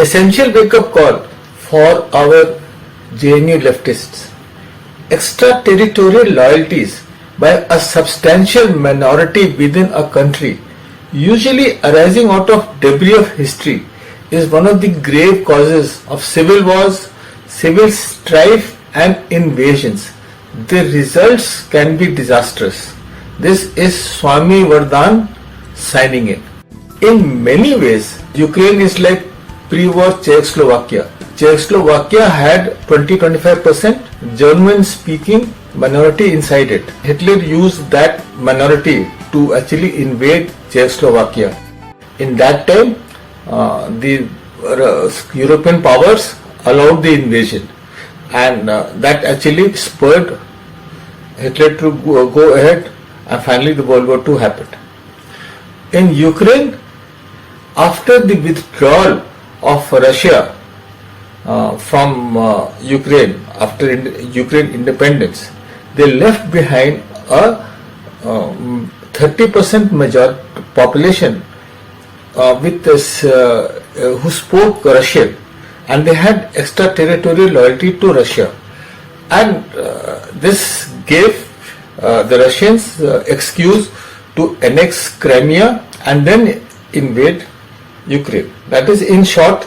essential wake-up call for our JNU leftists. Extraterritorial loyalties by a substantial minority within a country, usually arising out of debris of history, is one of the grave causes of civil wars, civil strife and invasions. The results can be disastrous. This is Swami Vardhan signing in. In many ways, Ukraine is like pre-war Czechoslovakia. Czechoslovakia had 20-25% German-speaking minority inside it. Hitler used that minority to actually invade Czechoslovakia. In that time, the European powers allowed the invasion, and that actually spurred Hitler to go ahead, and finally the World War II happened. In Ukraine, after the withdrawal of Russia from Ukraine, after Ukraine independence, they left behind a 30% major population with this, who spoke Russian, and they had extraterritorial loyalty to Russia, and this gave the Russians excuse to annex Crimea and then invade Ukraine. That is, in short,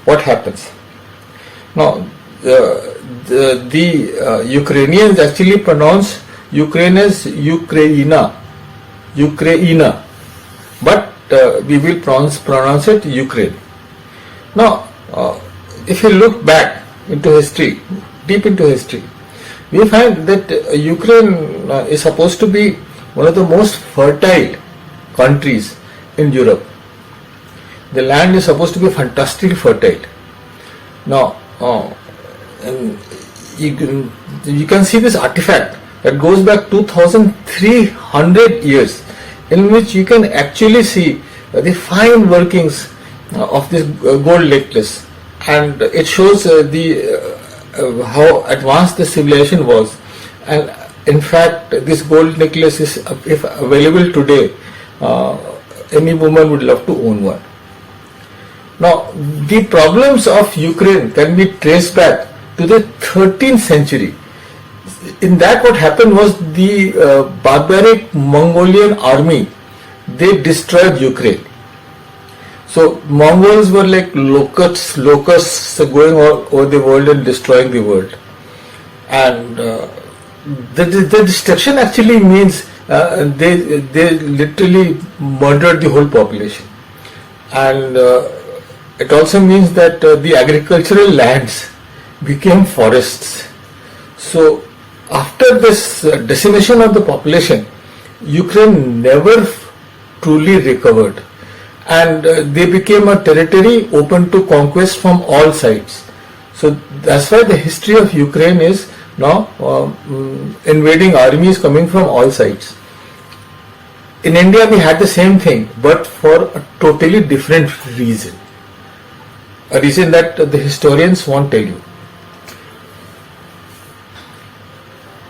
what happens. Now, the Ukrainians actually pronounce Ukraine as Ukraina, but we will pronounce it Ukraine. Now, if you look back into history, deep into history, we find that Ukraine is supposed to be one of the most fertile countries in Europe. The land is supposed to be fantastically fertile. Now, you can see this artifact that goes back 2,300 years, in which you can actually see the fine workings of this gold necklace, and it shows how advanced the civilization was. And in fact, this gold necklace is, if available today, any woman would love to own one. Now, the problems of Ukraine can be traced back to the 13th century. In that, what happened was the barbaric Mongolian army, they destroyed Ukraine. So Mongols were like locusts going all over the world and destroying the world. And the destruction actually means they literally murdered the whole population. And it also means that the agricultural lands became forests. So after this decimation of the population, Ukraine never truly recovered, and they became a territory open to conquest from all sides. So that's why the history of Ukraine is now invading armies coming from all sides. In India we had the same thing, but for a totally different reason. A reason that the historians won't tell you.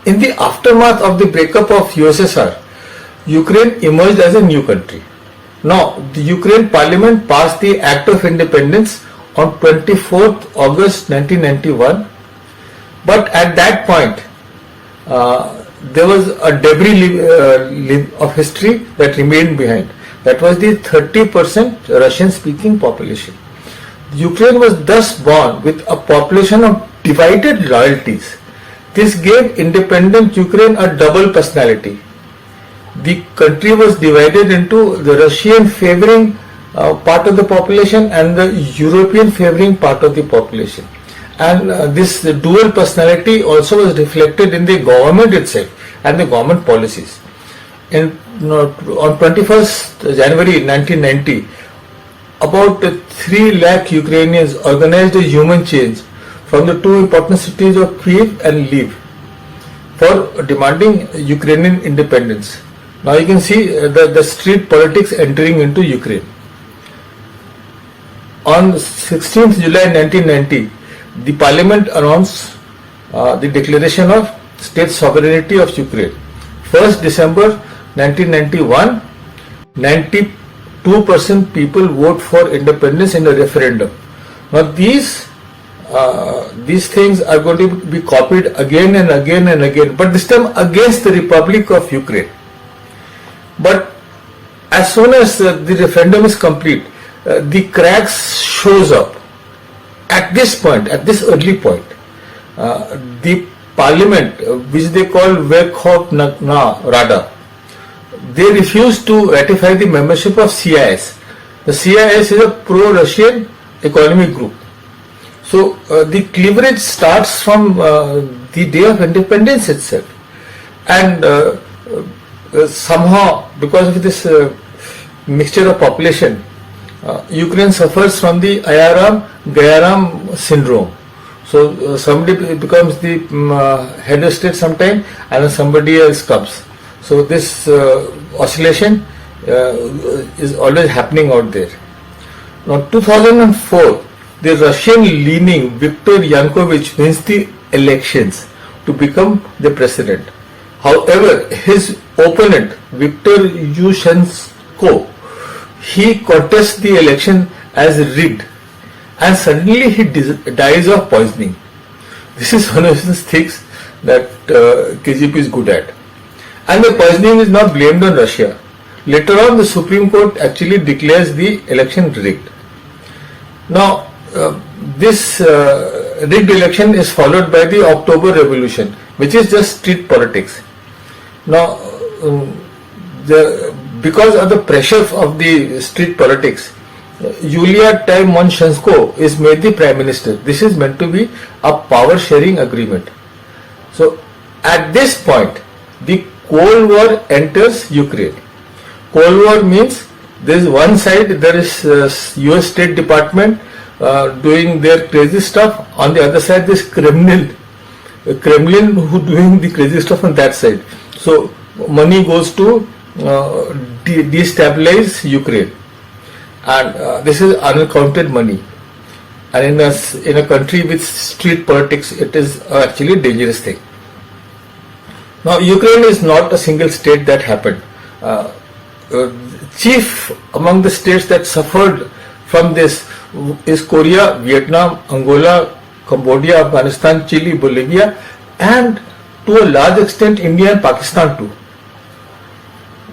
In the aftermath of the breakup of USSR, Ukraine emerged as a new country. Now, the Ukraine Parliament passed the Act of Independence on 24th August 1991, but at that point, there was a debris of history that remained behind. That was the 30% Russian-speaking population. Ukraine was thus born with a population of divided loyalties. This gave independent Ukraine a double personality. The country was divided into the Russian favoring part of the population and the European favoring part of the population. And this dual personality also was reflected in the government itself and the government policies. On 21st January 1990, about 3 lakh Ukrainians organized a human change from the two important cities of Kyiv and Lviv for demanding Ukrainian independence. Now you can see the street politics entering into Ukraine. On 16th July 1990, the parliament announced the declaration of state sovereignty of Ukraine. 1st December 1991, 92% people vote for independence in a referendum. Now these things are going to be copied again and again and again, but this time against the Republic of Ukraine. But as soon as the referendum is complete, the cracks shows up. At this point, at this early point, the parliament, which they call Verkhovna Rada, they refuse to ratify the membership of CIS. The CIS is a pro-Russian economic group. So the cleavage starts from the day of independence itself, and somehow because of this mixture of population, Ukraine suffers from the Ayaram-Gayaram syndrome. So somebody becomes the head of state sometime, and somebody else comes. So this oscillation is always happening out there. Now 2004, the Russian-leaning Viktor Yanukovych wins the elections to become the president. However, his opponent Viktor Yushchenko, he contests the election as rigged, and suddenly he dies of poisoning. This is one of the things that KGP is good at. And the poisoning is not blamed on Russia. Later on, the Supreme Court actually declares the election rigged. Now, this rigged election is followed by the October Revolution, which is just street politics. Now, because of the pressure of the street politics, Yulia Tymoshenko is made the Prime Minister. This is meant to be a power sharing agreement. So, at this point, the Cold War enters Ukraine. Cold War means there is one side, there is US State Department doing their crazy stuff. On the other side, this Kremlin who doing the crazy stuff on that side. So money goes to destabilize Ukraine, and this is unaccounted money. And in a country with street politics, it is actually a dangerous thing. Now Ukraine is not a single state that happened. Chief among the states that suffered from this is Korea, Vietnam, Angola, Cambodia, Afghanistan, Chile, Bolivia, and to a large extent India and Pakistan too.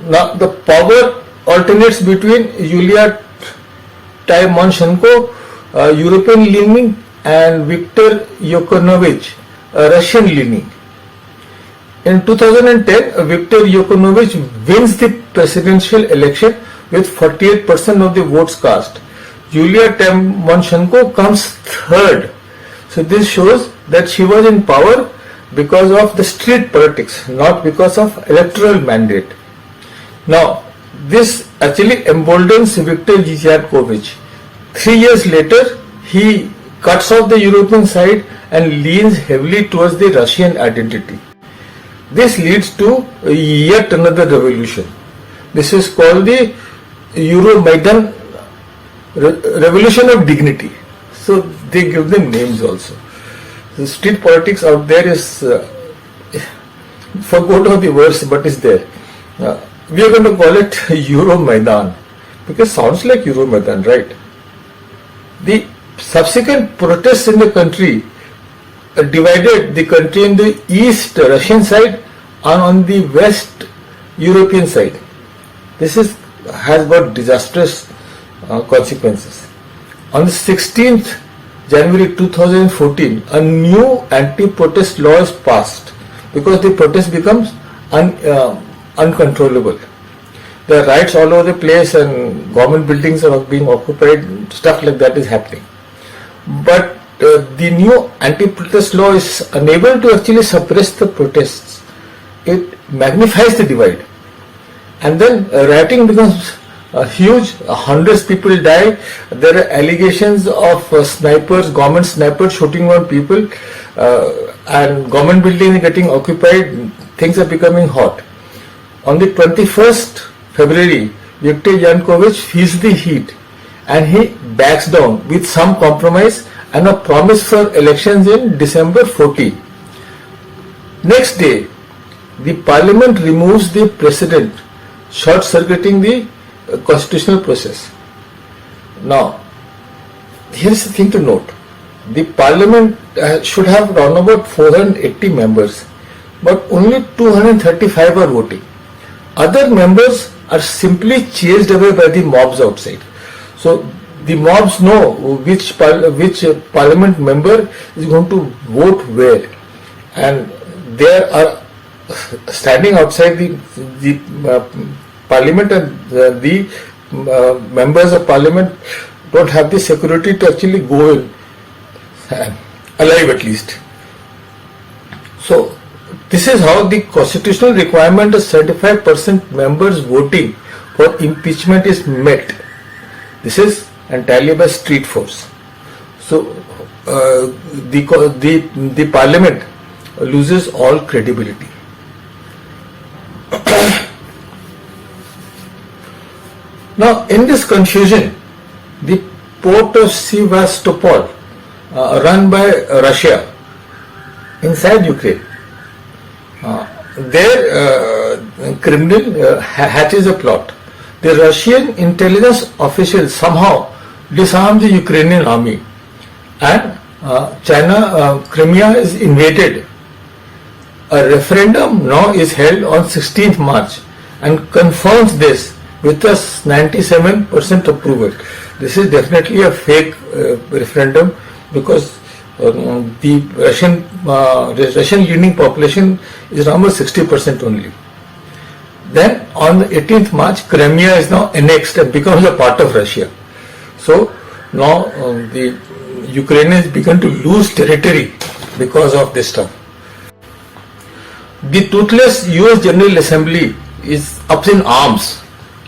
Now the power alternates between Yulia Tymoshenko, European leaning, and Viktor Yanukovych, Russian leaning. In 2010, Viktor Yanukovych wins the presidential election with 48% of the votes cast. Yulia Tymoshenko comes third. So this shows that she was in power because of the street politics, not because of electoral mandate. Now, this actually emboldens Viktor Yanukovych. 3 years later, he cuts off the European side and leans heavily towards the Russian identity. This leads to yet another revolution. This is called the Euromaidan Revolution of Dignity. So they give them names also. The street politics out there is, forgot all the words, but is there. We are going to call it Euromaidan because it sounds like Euromaidan, right? The subsequent protests in the country divided the country in the East Russian side and on the West European side. This has got disastrous consequences. On the 16th January 2014, a new anti-protest law is passed because the protest becomes uncontrollable. There are riots all over the place and government buildings are being occupied, stuff like that is happening. But the new anti-protest law is unable to actually suppress the protests. It magnifies the divide. And then rioting becomes huge, hundreds of people die. There are allegations of snipers, government snipers shooting on people, and government buildings are getting occupied. Things are becoming hot. On the 21st February, Viktor Yanukovych feels the heat and he backs down with some compromise and a promise for elections in December 14. Next day, the parliament removes the president, short-circuiting the constitutional process. Now, here's the thing to note. The parliament should have around about 480 members, but only 235 are voting. Other members are simply chased away by the mobs outside. So the mobs know which parliament member is going to vote where, and they are standing outside the parliament, and the members of parliament don't have the security to actually go in, alive at least. So this is how the constitutional requirement of 75% members voting for impeachment is met. This is entirely by street force. So the parliament loses all credibility. Now, in this confusion, the port of Sevastopol, run by Russia inside Ukraine, their Kremlin hatches a plot. The Russian intelligence officials somehow disarmed the Ukrainian army, and Crimea is invaded. A referendum now is held on 16th March and confirms this with a 97% approval. This is definitely a fake referendum, because the Russian leading population is around 60% only. Then on the 18th March, Crimea is now annexed and becomes a part of Russia. So now the Ukrainians began to lose territory because of this stuff. The toothless US General Assembly is up in arms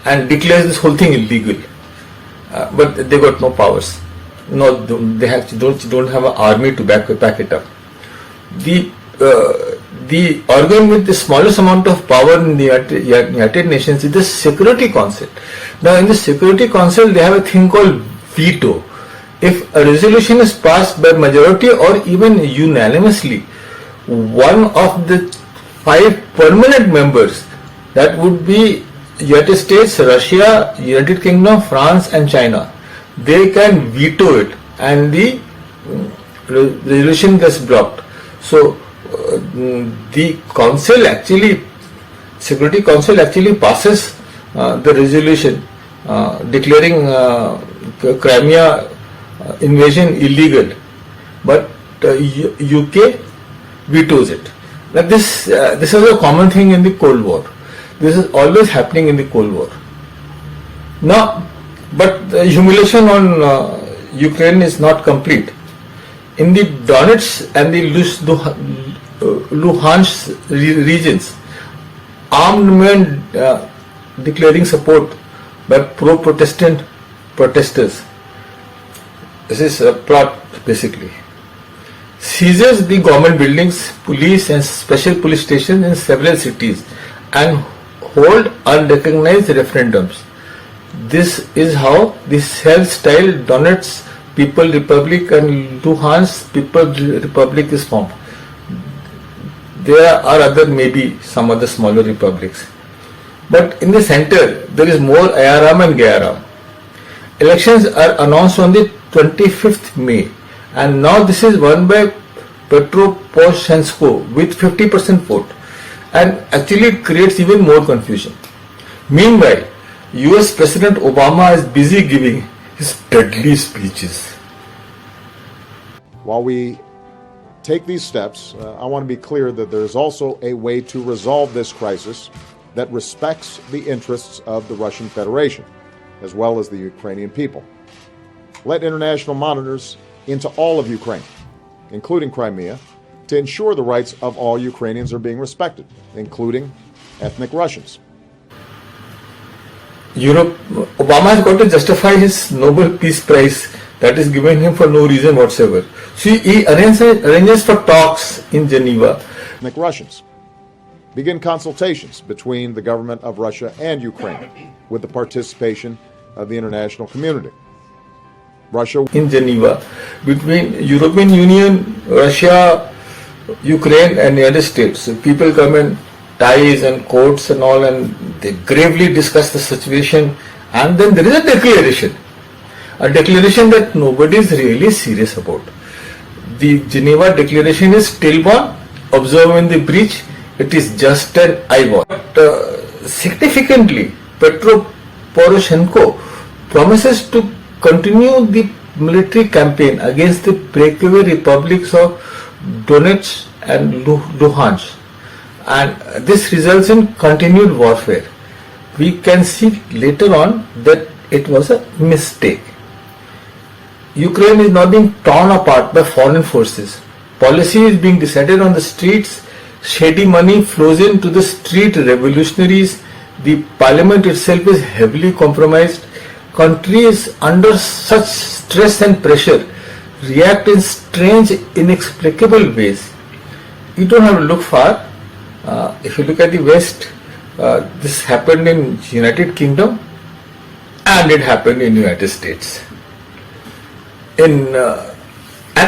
and declares this whole thing illegal. But they got no powers. No, they don't have an army to back it up. The organ with the smallest amount of power in the United Nations is the Security Council. Now, in the Security Council, they have a thing called veto. If a resolution is passed by majority or even unanimously, one of the 5 permanent members, that would be United States, Russia, United Kingdom, France and China, they can veto it and the resolution gets blocked. So the council actually, Security Council actually passes the resolution declaring Crimea invasion illegal, but UK vetoes it. Now this is a common thing in the Cold War. This is always happening in the Cold War. Now, but the humiliation on Ukraine is not complete. In the Donetsk and the Luhansk regions, armed men declaring support by pro-Protestant protesters. This is a plot basically. Seizes the government buildings, police and special police stations in several cities and hold unrecognized referendums. This is how the self-styled Donetsk People Republic and Luhansk People Republic is formed. There are other, maybe some other smaller republics. But in the center, there is more Ayaram and Gayaram. Elections are announced on the 25th May, and now this is won by Petro Poroshenko with 50% vote, and actually it creates even more confusion. Meanwhile, US President Obama is busy giving his deadly speeches. While we take these steps, I want to be clear that there is also a way to resolve this crisis that respects the interests of the Russian Federation, as well as the Ukrainian people. Let international monitors into all of Ukraine, including Crimea, to ensure the rights of all Ukrainians are being respected, including ethnic Russians. Obama has got to justify his Nobel Peace Prize that is given him for no reason whatsoever. See, he arranges for talks in Geneva. Ethnic Russians. Begin consultations between the government of Russia and Ukraine with the participation of the international community. Russia in Geneva between European Union, Russia, Ukraine and United States. So people come in ties and coats and all, and they gravely discuss the situation, and then there is a declaration. a declaration that nobody is really serious about. The Geneva Declaration is stillborn, observing the breach, it is just an eyewatch. But significantly, Petro Poroshenko promises to continue the military campaign against the breakaway republics of Donetsk and Luhansk, and this results in continued warfare. We can see later on that it was a mistake. Ukraine is now being torn apart by foreign forces. Policy is being decided on the streets. Shady money flows into the street revolutionaries. The parliament itself is heavily compromised. Country is under such stress and pressure, react in strange, inexplicable ways. You don't have to look far. If you look at the West, this happened in United Kingdom and it happened in United States. And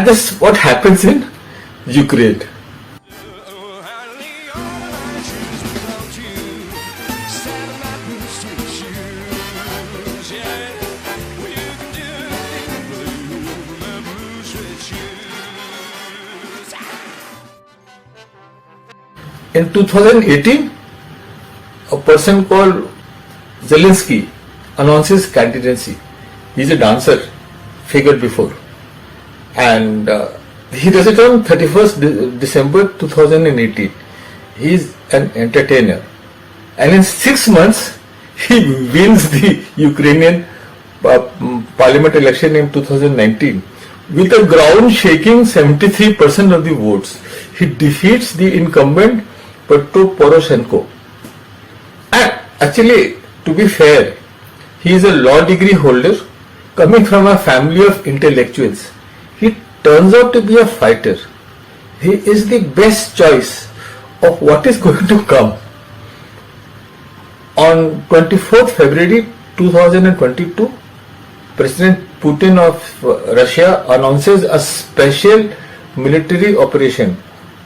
this what happens in Ukraine. In 2018, a person called Zelensky announces candidacy. He's a dancer, figured before, and he does it on 31st December 2018. He's an entertainer, and in 6 months he wins the Ukrainian parliament election in 2019 with a ground shaking 73% of the votes. He defeats the incumbent Petro Poroshenko. And actually, to be fair, he is a law degree holder coming from a family of intellectuals. He turns out to be a fighter. He is the best choice of what is going to come. On 24th February 2022, President Putin of Russia announces a special military operation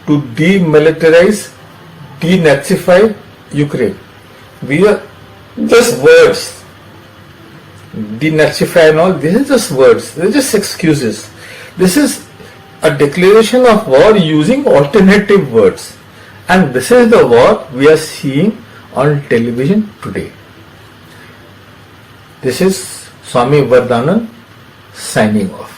to demilitarize, denazify Ukraine. These are just words. Denazify and all, these are just words. They're just excuses. This is a declaration of war using alternative words. And this is the war we are seeing on television today. This is Swami Vardhanan signing off.